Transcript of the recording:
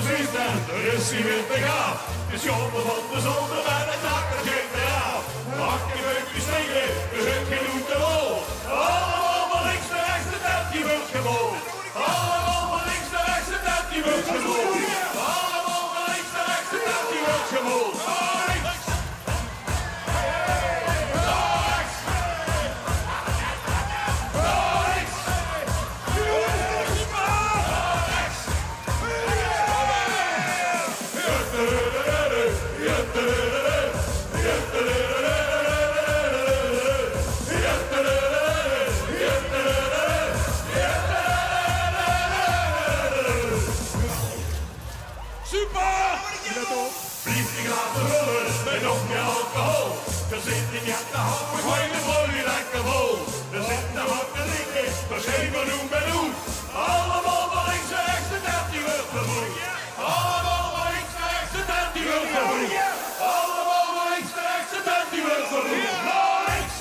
ziet en er is hij weer te gaan. De schoppen van de zolder bij de knakker geeft eraan. Hakken, beukjes, stegen, er zit geen hoed te wol. Allemaal van links naar rechts, de tent die wordt gewoon. Allemaal van links naar rechts, de tent die wordt gewoon. Allemaal van links naar rechts, de tent die wordt gewoon. Blieft die graag rollen met nog meer alcohol. Er zit in je te houden, gooi de bolie lekker vol. Er zit nog wat te drinken, maar geen doen met doen. Allemaal van links naar rechts, de tent die wordt vervoerd. Allemaal van links naar rechts, de tent die wordt vervoerd. Allemaal van links naar rechts, de tent die wordt vervoerd. Naar links!